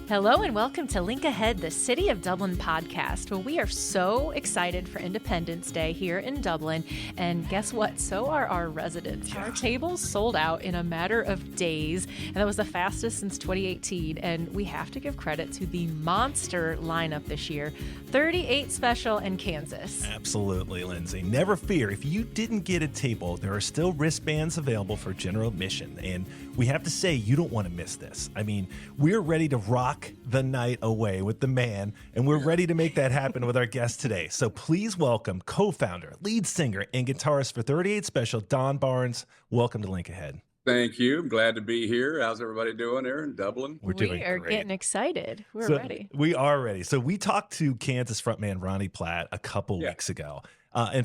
Hello and welcome to Link Ahead, the City of Dublin podcast. Well, we are so excited for Independence Day here in Dublin. And guess what? So are our residents. Our tables sold out in a matter of days. And that was the fastest since 2018. And we have to give credit to the monster lineup this year. 38 Special and Kansas. Absolutely, Lindsay. Never fear. If you didn't get a table, there are still wristbands available for general admission. And we have to say, you don't want to miss this. I mean, we're ready to rock the night away with the man, and we're ready to make that happen with our guest today. So please welcome co-founder, lead singer, and guitarist for 38 Special, Don Barnes. Welcome to Link Ahead. Thank you. I'm glad to be here. How's everybody doing there in Dublin? We are getting excited. We're ready. We are ready. So we talked to Kansas frontman Ronnie Platt a couple weeks ago.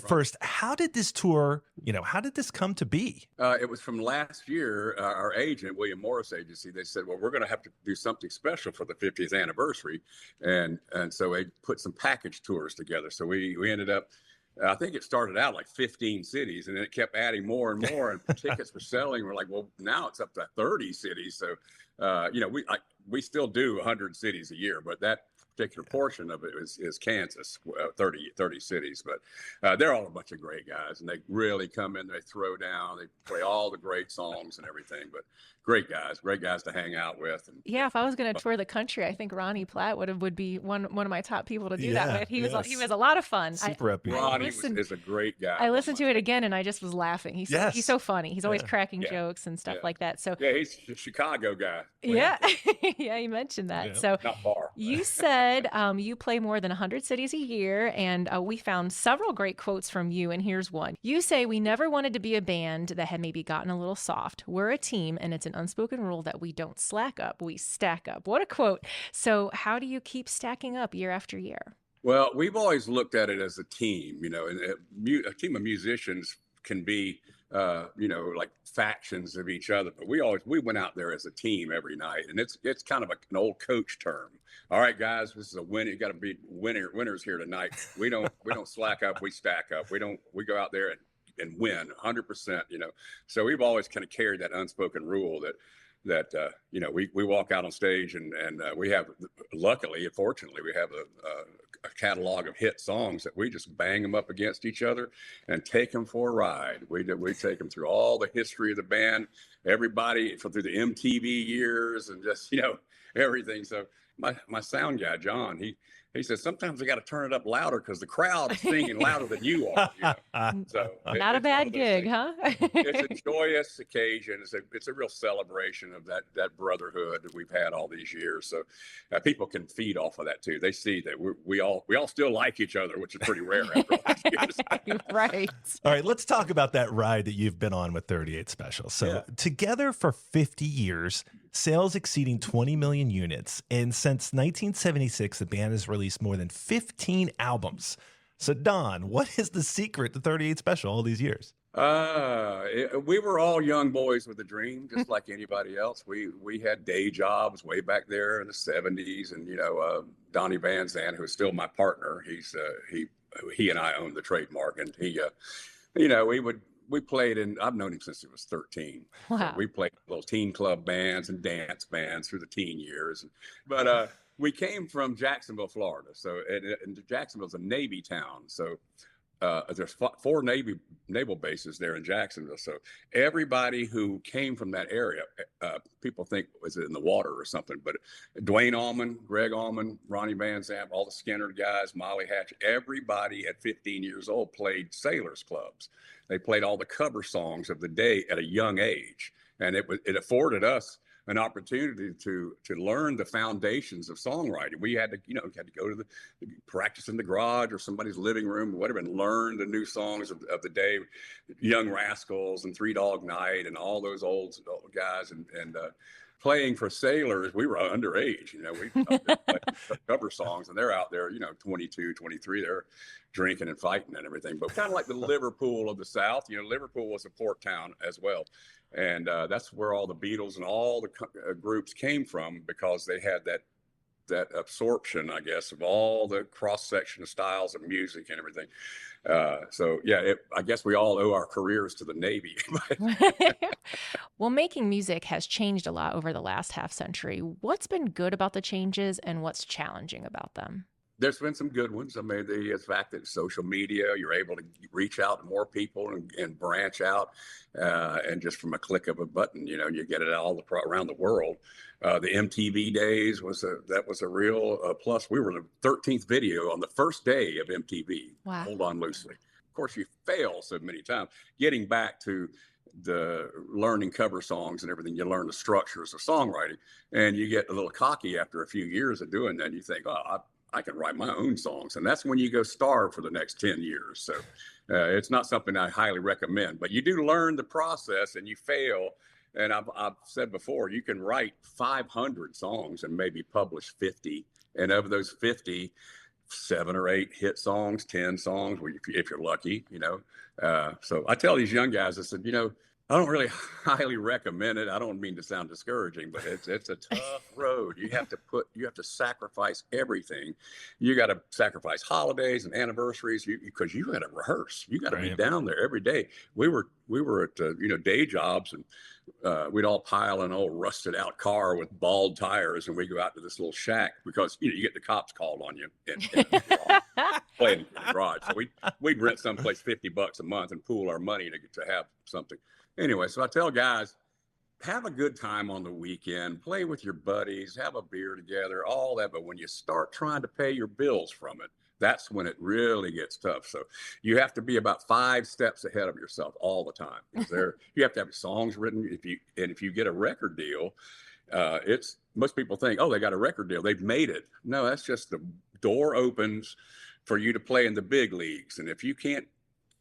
First, how did this tour, how did this come to be? It was from last year. Our agent, William Morris Agency, they said, well, we're going to have to do something special for the 50th anniversary. And so they put some package tours together. So we ended up, I think it started out like 15 cities, and then it kept adding more and more, and tickets were selling. We're like, well, now it's up to 30 cities. So, we still do 100 cities a year, but that particular portion of it is Kansas, 30 cities. But they're all a bunch of great guys, and they really come in, they throw down, they play all the great songs and everything. But great guys to hang out with. And, yeah, if I was going to tour the country, I think Ronnie Platt would be one of my top people to do that with. He was a lot of fun. Super upbeat. Ronnie is a great guy. I listened to it again, and I just was laughing. He's so funny. He's always cracking jokes and stuff like that. So he's a Chicago guy. Yeah, yeah, you mentioned that. Yeah. So not far. You said you play more than 100 cities a year, and we found several great quotes from you, and here's one. You say, we never wanted to be a band that had maybe gotten a little soft. We're a team, and it's an unspoken rule that we don't slack up, we stack up. What a quote. So how do you keep stacking up year after year? Well, we've always looked at it as a team, and a team of musicians can be like factions of each other, but we went out there as a team every night, and it's kind of an old coach term. All right, guys, this is a win. You got to be winners here tonight. We don't slack up. We stack up. We go out there and win 100%. So we've always kind of carried that unspoken rule that we walk out on stage and we have, luckily and fortunately, we have a catalog of hit songs that we just bang them up against each other and take them for a ride. We take them through all the history of the band, everybody through the MTV years and just, everything. So my sound guy, John, he says, sometimes I got to turn it up louder because the crowd is singing louder than you are. So not a bad gig, huh? It's a joyous occasion. It's a real celebration of that brotherhood that we've had all these years. So people can feed off of that too. They see that we all still like each other, which is pretty rare after all these years. Right. All right, let's talk about that ride that you've been on with 38 Special. So together for 50 years, sales exceeding 20 million units. And since 1976, the band has released more than 15 albums. So Don, what is the secret to 38 Special all these years? We were all young boys with a dream, just like anybody else. We had day jobs way back there in the 70s. And, Donnie Van Zandt, who's still my partner, he and I own the trademark. And we played I've known him since he was 13. Wow. So we played little teen club bands and dance bands through the teen years. But we came from Jacksonville, Florida. So and Jacksonville's a Navy town. So there's 4 naval bases there in Jacksonville. So everybody who came from that area, people think was in the water or something. But Dwayne Allman, Greg Allman, Ronnie Van Zant, all the Skynyrd guys, Molly Hatch, everybody at 15 years old played sailors clubs. They played all the cover songs of the day at a young age, and it afforded us an opportunity to learn the foundations of songwriting. We had to go to the practice in the garage or somebody's living room or whatever and learn the new songs of the day, Young Rascals and Three Dog Night and all those old guys and playing for sailors. We were underage, we cover songs and they're out there, 22, 23, they're drinking and fighting and everything, but kind of like the Liverpool of the South. Liverpool was a port town as well. And that's where all the Beatles and all the groups came from because they had that absorption, I guess, of all the cross section of styles of music and everything. So yeah, I guess we all owe our careers to the Navy. Well, making music has changed a lot over the last half century. What's been good about the changes and what's challenging about them? There's been some good ones. I mean, the fact that social media, you're able to reach out to more people and branch out, and just from a click of a button, you know, you get it around the world. The MTV days was a real plus. We were the 13th video on the first day of MTV. Wow. Hold on loosely. Of course, you fail so many times. Getting back to the learning cover songs and everything, you learn the structures of songwriting, and you get a little cocky after a few years of doing that. You think, oh, I can write my own songs. And that's when you go starve for the next 10 years. So it's not something I highly recommend, but you do learn the process and you fail. And I've said before, you can write 500 songs and maybe publish 50. And of those 50, 7 or 8 hit songs, 10 songs, if you're lucky, you know. So I tell these young guys, I said, you know, I don't really highly recommend it. I don't mean to sound discouraging, but it's a tough road. You have to sacrifice everything. You got to sacrifice holidays and anniversaries because you got to rehearse. You got to be down there every day. We were at day jobs, and we'd all pile in an old rusted out car with bald tires, and we go out to this little shack because you get the cops called on you and playing in the garage. So we'd rent someplace $50 a month and pool our money to have something. Anyway, so I tell guys, have a good time on the weekend, play with your buddies, have a beer together, all that. But when you start trying to pay your bills from it, that's when it really gets tough. So you have to be about 5 steps ahead of yourself all the time. You have to have songs written. If you get a record deal, most people think, oh, they got a record deal, they've made it. No, that's just the door opens for you to play in the big leagues. And if you can't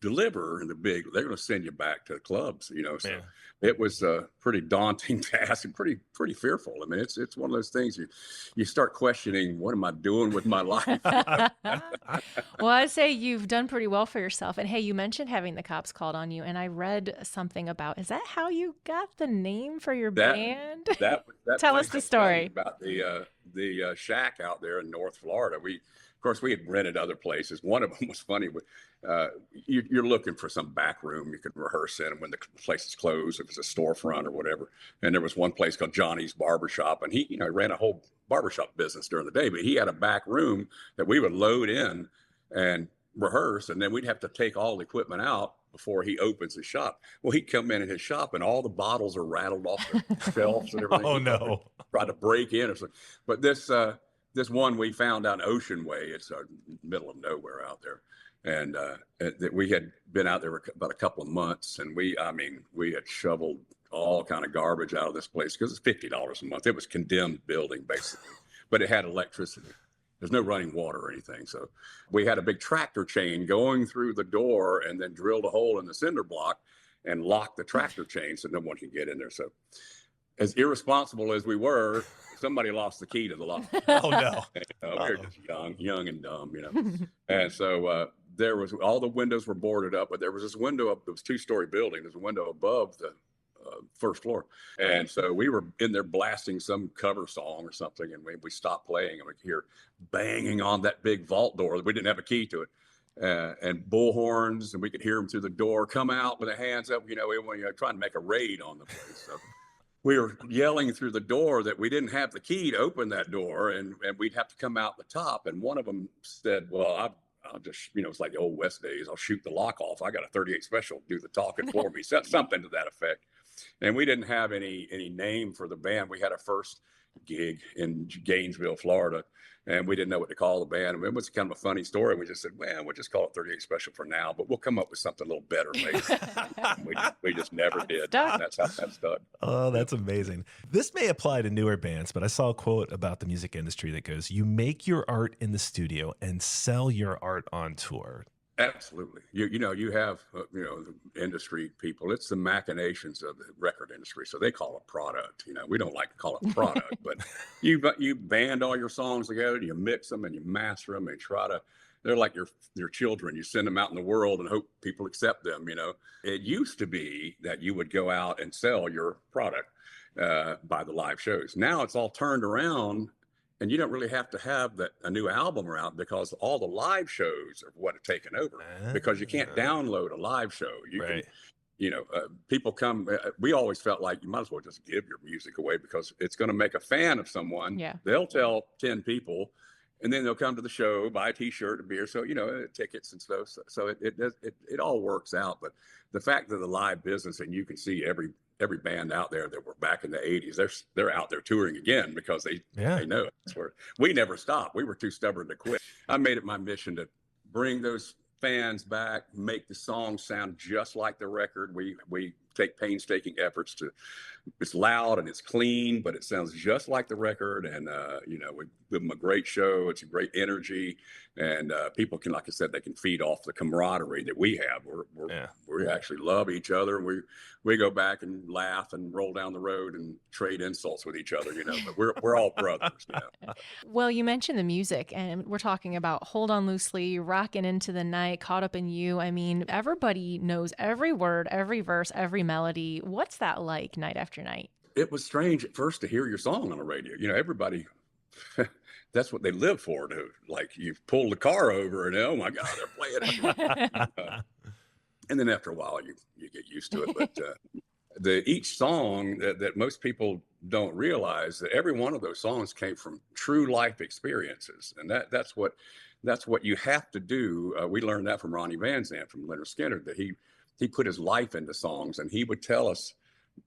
deliver in the big, they're going to send you back to the clubs, you know. So it was a pretty daunting task and pretty fearful. I mean, it's one of those things you start questioning, what am I doing with my life? Well, I say you've done pretty well for yourself. And hey, you mentioned having the cops called on you, and I read something about, is that how you got the name for your band? That Tell us the story about the shack out there in North Florida. Of course, we had rented other places. One of them was funny. You're looking for some back room you could rehearse in, and when the place is closed, if it's a storefront or whatever. And there was one place called Johnny's Barbershop, and he ran a whole barbershop business during the day, but he had a back room that we would load in and rehearse, and then we'd have to take all the equipment out before he opens his shop. Well, he'd come in his shop, and all the bottles are rattled off the shelves and everything. Oh, no. Try to break in or something. But this one we found out Ocean Way. It's middle of nowhere out there. And we had been out there about a couple of months, and we had shoveled all kind of garbage out of this place because it's $50 a month. It was condemned building basically, but it had electricity. There's no running water or anything. So we had a big tractor chain going through the door and then drilled a hole in the cinder block and locked the tractor chain so no one could get in there. So as irresponsible as we were, somebody lost the key to the lock. Oh, no. And, we were just young and dumb, you know. And so all the windows were boarded up, but there was this window up, it was a 2-story building. There's a window above the first floor. And so we were in there blasting some cover song or something, and we stopped playing, and we could hear banging on that big vault door. We didn't have a key to it. And bullhorns, and we could hear them through the door, come out with their hands up, we were trying to make a raid on the place. So we were yelling through the door that we didn't have the key to open that door, and we'd have to come out the top. And one of them said, well, I'll just, it's like the old West days, I'll shoot the lock off. I got a 38 special, do the talking for me, something to that effect. And we didn't have any name for the band. We had our first gig in Gainesville, Florida, and we didn't know what to call the band. It was kind of a funny story. We just said, well, we'll just call it 38 Special for now, but we'll come up with something a little better later. we just never did. That's how that stuck. Oh, that's amazing. This may apply to newer bands, but I saw a quote about the music industry that goes, you make your art in the studio and sell your art on tour. Absolutely. You have, the industry people, it's the machinations of the record industry. So they call it product. We don't like to call it product, but you band all your songs together, you mix them and you master them and they're like your children. You send them out in the world and hope people accept them. It used to be that you would go out and sell your product by the live shows. Now it's all turned around. And you don't really have to have a new album around, because all the live shows are what have taken over, because you can't download a live show. You can, people come, we always felt like you might as well just give your music away, because it's going to make a fan of someone. Yeah. They'll tell 10 people, and then they'll come to the show, buy a t-shirt, a beer. So, tickets and stuff. So it all works out. But the fact that the live business, and you can see every band out there that were back in the 80s, they're out there touring again, because they know it's where we never stopped. We were too stubborn to quit. I made it my mission to bring those fans back, make the song sound just like the record. We take painstaking efforts to, it's loud and it's clean, but it sounds just like the record. And, we give them a great show. It's a great energy. And people can, like I said, they can feed off the camaraderie that we have. We actually love each other. We go back and laugh and roll down the road and trade insults with each other, but we're all brothers. Well, you mentioned the music, and we're talking about Hold On Loosely, Rockin' Into the Night, Caught Up in You. I mean, everybody knows every word, every verse, every melody. What's that like night after night? It was strange at first to hear your song on the radio. Everybody, that's what they live for. Like, you pull the car over and, oh my God, they're playing it. And then after a while, you get used to it. But each song that most people don't realize, that every one of those songs came from true life experiences, and that's what you have to do. We learned that from Ronnie Van Zant, from Lynyrd Skynyrd, that he put his life into songs, and he would tell us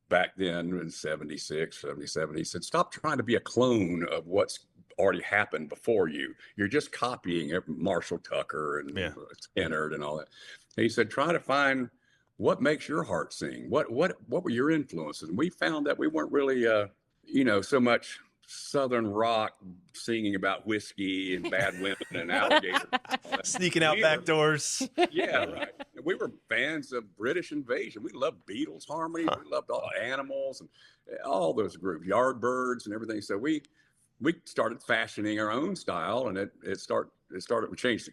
back then in 76, 77, he said, stop trying to be a clone of what's already happened before you. You're just copying Marshall Tucker and Skynyrd and all that. And he said, try to find what makes your heart sing. What were your influences? And we found that we weren't really, so much Southern rock singing about whiskey and bad women and alligators. Sneaking out back doors. Yeah, right. We were fans of British Invasion. We loved Beatles harmonies. We loved all Animals and all those groups, Yardbirds and everything. So we started fashioning our own style, and we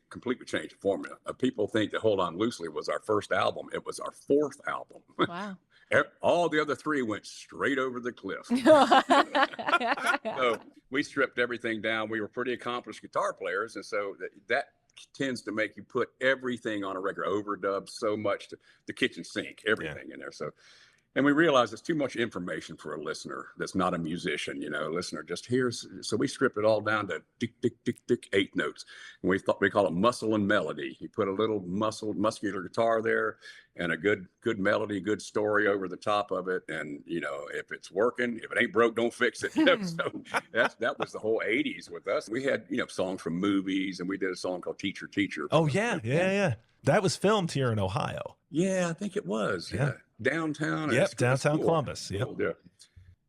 completely changed the formula. People think that Hold On Loosely was our first album. It was our fourth album. Wow. All the other three went straight over the cliff. So we stripped everything down. We were pretty accomplished guitar players, and so that tends to make you put everything on a record, overdub so much to the kitchen sink, everything in there. And we realized it's too much information for a listener that's not a musician, listener just hears. So we stripped it all down to tick, tick, tick, tick, 8 notes. And we call it muscle and melody. You put a little muscular guitar there and a good melody, good story over the top of it. And, if it's working, if it ain't broke, don't fix it. So that was the whole 80s with us. We had, songs from movies, and we did a song called Teacher, Teacher. Oh, yeah. That was filmed here in Ohio. Yeah, I think it was. Yeah. Downtown. Yep, downtown Columbus. Yep. Yeah.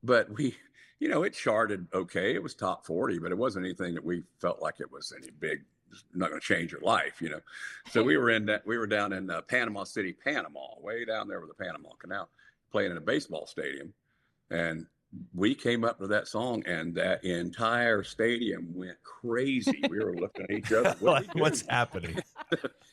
But we, it charted okay. It was top 40, but it wasn't anything that we felt like it was any big, not going to change your life, So we were down in Panama City, Panama, way down there with the Panama Canal, playing in a baseball stadium. And we came up with that song, and that entire stadium went crazy. We were looking at each other. What's happening?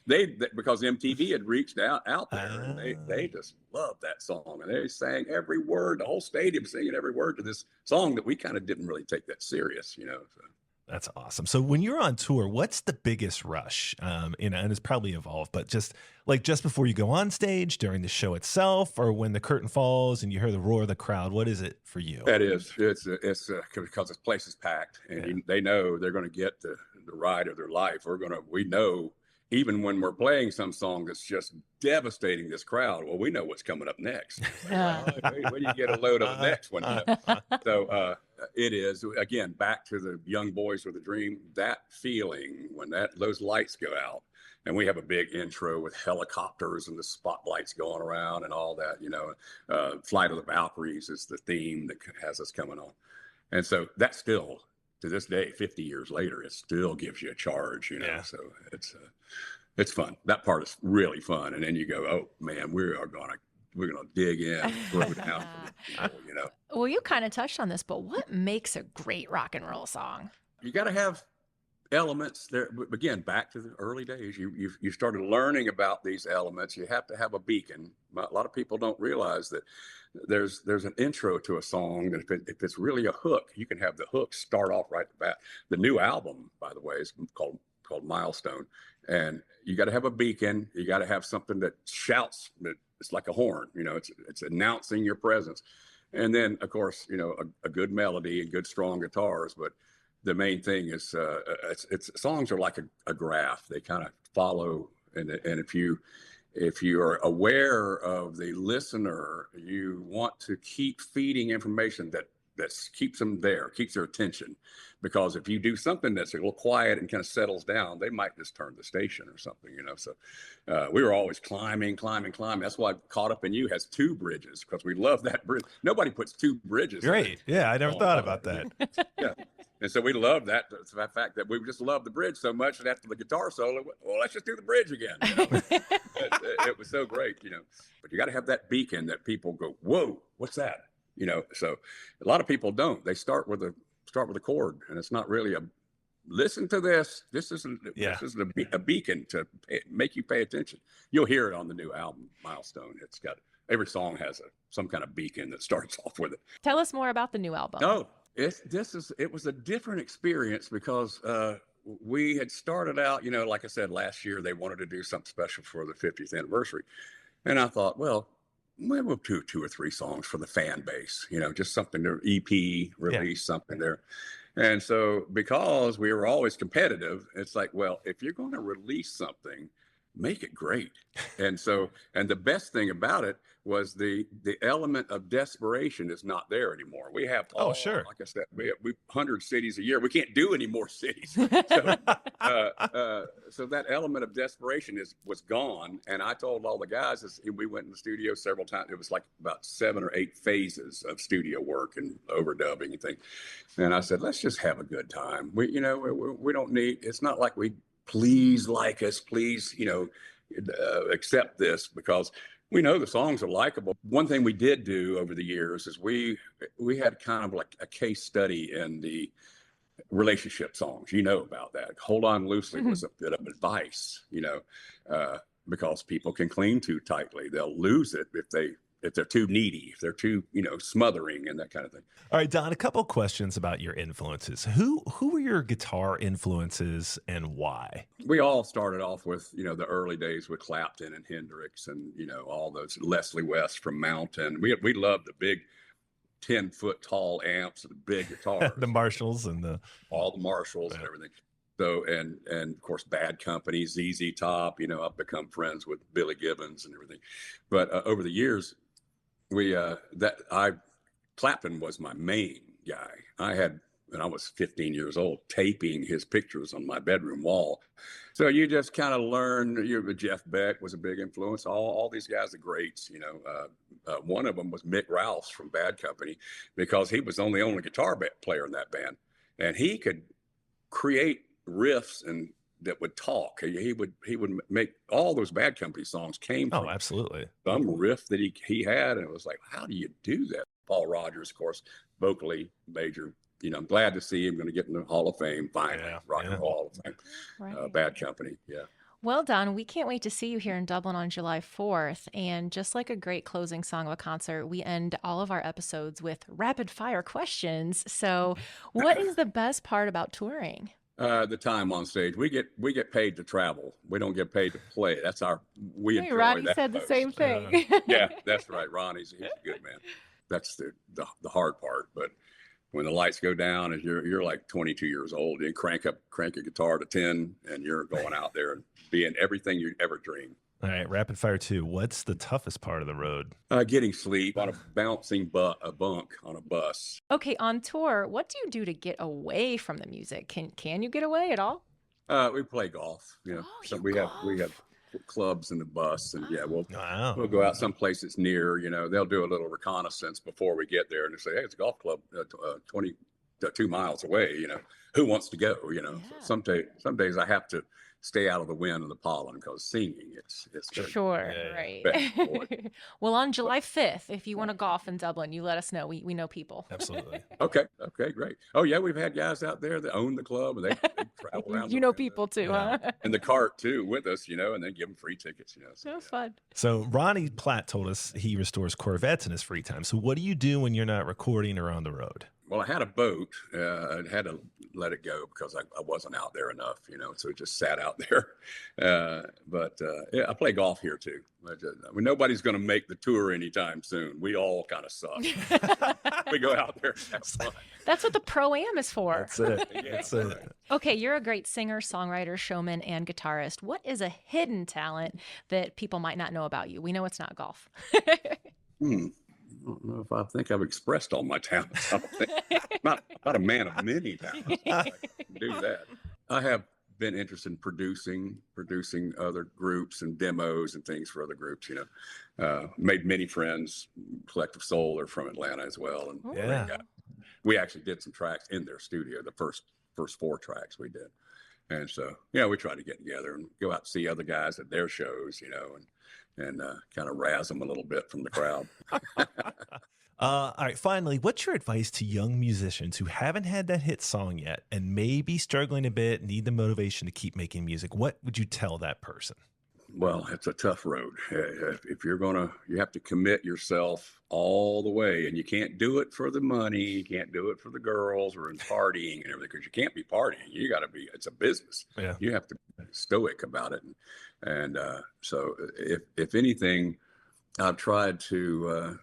Because MTV had reached out there, and they just loved that song, and they sang every word, the whole stadium singing every word to this song that we kind of didn't really take that serious, So. That's awesome. So when you're on tour, what's the biggest rush? And it's probably evolved, but just before you go on stage, during the show itself, or when the curtain falls and you hear the roar of the crowd, what is it for you? That is, it's because this place is packed, and they know they're going to get the ride of their life. We know, even when we're playing some song that's just devastating this crowd, well, we know what's coming up next. When you get a load of the next one. So it is, again, back to the young boys with a dream, that feeling when those lights go out, and we have a big intro with helicopters and the spotlights going around and all that, Flight of the Valkyries is the theme that has us coming on. And so that still, to this day, 50 years later, it still gives you a charge, So it's fun. That part is really fun. And then you go, oh man, we're gonna dig in and throw down for the people, Well, you kind of touched on this, but what makes a great rock and roll song? You got to have elements there. Again, back to the early days, you started learning about these elements. You have to have a beacon. A lot of people don't realize that there's an intro to a song. If it's really a hook, you can have the hook start off right at the bat. The new album, by the way, is called Milestone, and you got to have a beacon. You got to have something that shouts. It's like a horn, it's announcing your presence. And then, of course, a good melody and good strong guitars. But the main thing is it's songs are like a graph. They kind of follow, and if you are aware of the listener, you want to keep feeding information that keeps them there, keeps their attention. Because if you do something that's a little quiet and kind of settles down, they might just turn the station or something, So we were always climbing. That's why Caught Up in You has 2 bridges, because we love that bridge. Nobody puts 2 bridges. Great. Yeah, I never thought about that. Yeah. And so we love that, the fact that we just love the bridge so much that after the guitar solo, well, let's just do the bridge again. It was so great, But you got to have that beacon that people go, whoa, what's that? So a lot of people don't. They start with a chord, and it's not really listen to this. This is a beacon to make you pay attention. You'll hear it on the new album, Milestone. It's got every song has some kind of beacon that starts off with it. Tell us more about the new album. No. It was a different experience because we had started out, like I said, last year, they wanted to do something special for the 50th anniversary. And I thought, well, we'll do 2 or 3 songs for the fan base, just something to EP, release something there. And so because we were always competitive, it's like, well, if you're going to release something, make it great. And the best thing about it was the element of desperation is not there anymore. We have, sure. Like I said, we have 100 cities a year. We can't do any more cities. So that element of desperation was gone. And I told all the guys, we went in the studio several times. It was like about 7 or 8 phases of studio work and overdubbing and things. And I said, let's just have a good time. We don't need, it's not like please like us, please, accept this, because we know the songs are likable. One thing we did do over the years is we had kind of like a case study in the relationship songs. About that. Hold On Loosely was a bit of advice, because people can cling too tightly. They'll lose it if they're too needy, if they're too, smothering and that kind of thing. All right, Don, a couple questions about your influences. Who were your guitar influences and why? We all started off with, the early days with Clapton and Hendrix and, all those Leslie West from Mountain. We loved the big 10-foot tall amps and the big guitars. The Marshalls and all the Marshalls and everything. So, and of course, Bad Company, ZZ Top, I've become friends with Billy Gibbons and everything. But over the years, Clapton was my main guy. When I was 15 years old, taping his pictures on my bedroom wall. So you just kind of learn. Jeff Beck was a big influence. All these guys are greats. One of them was Mick Rouse from Bad Company, because he was the only guitar player in that band, and he could create riffs and that would talk. He would make all those Bad Company songs came from absolutely some riff that he had, and it was like, how do you do that? Paul Rodgers, of course, vocally major. I'm glad to see him going to get in the Hall of Fame finally. Rock and Roll Hall of Fame. Right. Bad Company, yeah. Well, Don, we can't wait to see you here in Dublin on July 4th. And just like a great closing song of a concert, we end all of our episodes with rapid fire questions. So what is the best part about touring? The time on stage. We get paid to travel. We don't get paid to play. That's we enjoy Ronnie that said most. The same thing. Yeah, that's right. He's a good man. That's the hard part. But when the lights go down and you're like 22 years old, you crank a guitar to 10 and you're going out there and being everything you ever dreamed. All right, rapid fire 2. What's the toughest part of the road? Getting sleep on a bouncing a bunk on a bus. Okay, on tour, what do you do to get away from the music? Can you get away at all? We play golf. So we golf. have clubs in the bus, and we'll go out someplace that's near. They'll do a little reconnaissance before we get there, and they say, "Hey, it's a golf club 22 miles away. Who wants to go?" So some days I have to stay out of the wind and the pollen, because singing, it's Sure, Yeah, right. bad for it. Well, on July 5th, if you want to golf in Dublin, you let us know. We know people. Absolutely. Okay, great. Oh yeah, we've had guys out there that own the club, and they travel around. You know people too, huh? in the cart too with us, and then give them free tickets, So fun. So Ronnie Platt told us he restores Corvettes in his free time. So what do you do when you're not recording or on the road? Well, I had a boat. I had to let it go because I wasn't out there enough, so it just sat out there. But yeah, I play golf here too. Nobody's going to make the tour anytime soon. We all kind of suck. We go out there and have fun. That's what the Pro-Am is for. That's it. Yeah, That's right. it. Okay, you're a great singer, songwriter, showman, and guitarist. What is a hidden talent that people might not know about you? We know it's not golf. I don't know if I think I've expressed all my talents. I don't think. I'm not a man of many talents. I can do that. I have been interested in producing other groups and demos and things for other groups. Made many friends. Collective Soul are from Atlanta as well, and Yeah. we actually did some tracks in their studio. The first 4 tracks we did, and so we try to get together and go out and see other guys at their shows, and kind of razz them a little bit from the crowd. All right. Finally, what's your advice to young musicians who haven't had that hit song yet and may be struggling a bit, need the motivation to keep making music? What would you tell that person? Well, it's a tough road. If you have to commit yourself all the way, and you can't do it for the money, you can't do it for the girls or in partying and everything, because you can't be partying. You got to be. It's a business. Yeah. You have to be stoic about it, and so if anything, I've tried to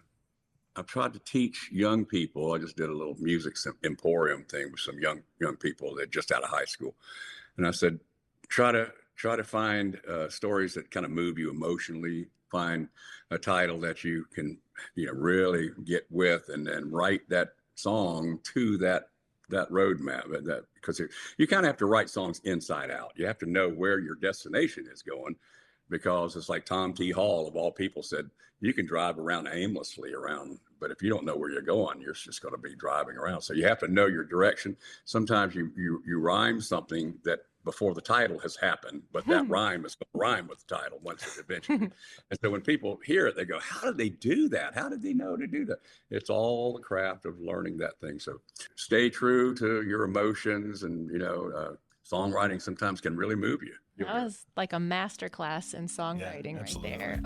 teach young people. I just did a little music emporium thing with some young people that just out of high school, and I said, try to find stories that kind of move you emotionally. Find a title that you can, really get with, and then write that song to that roadmap. Because you kind of have to write songs inside out. You have to know where your destination is going, because it's like Tom T. Hall of all people said, you can drive around aimlessly but if you don't know where you're going, you're just going to be driving around. So you have to know your direction. Sometimes you rhyme something that before the title has happened, but that rhyme is going to rhyme with the title once it eventually. And so when people hear it, they go, how did they do that? How did they know to do that? It's all the craft of learning that thing. So stay true to your emotions, and, songwriting sometimes can really move you. That was like a masterclass in songwriting right absolutely. there.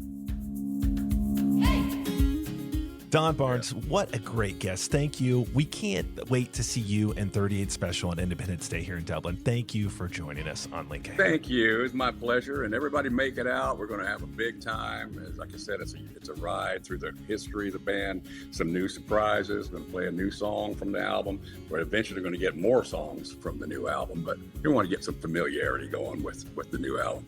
Don Barnes, what a great guest. Thank you. We can't wait to see you and 38 Special on Independence Day here in Dublin. Thank you for joining us on Link Ahead. Thank you. It's my pleasure. And everybody make it out. We're going to have a big time. Like I said, it's a ride through the history of the band, some new surprises. We're going to play a new song from the album. We're eventually going to get more songs from the new album, but we want to get some familiarity going with the new album.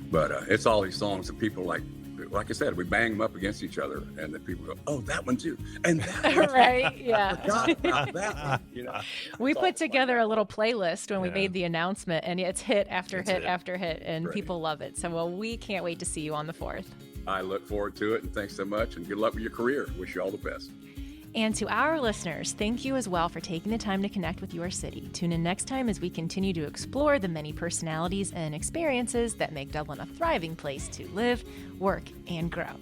But it's all these songs that people like I said, we bang them up against each other, and then people go, "Oh, that one too," and that one. Right? Yeah. I forgot about that one. We put together a little playlist when we made the announcement, and it's hit after hit after hit, and people love it. So, we can't wait to see you on the 4th. I look forward to it, and thanks so much, and good luck with your career. Wish you all the best. And to our listeners, thank you as well for taking the time to connect with your city. Tune in next time as we continue to explore the many personalities and experiences that make Dublin a thriving place to live, work, and grow.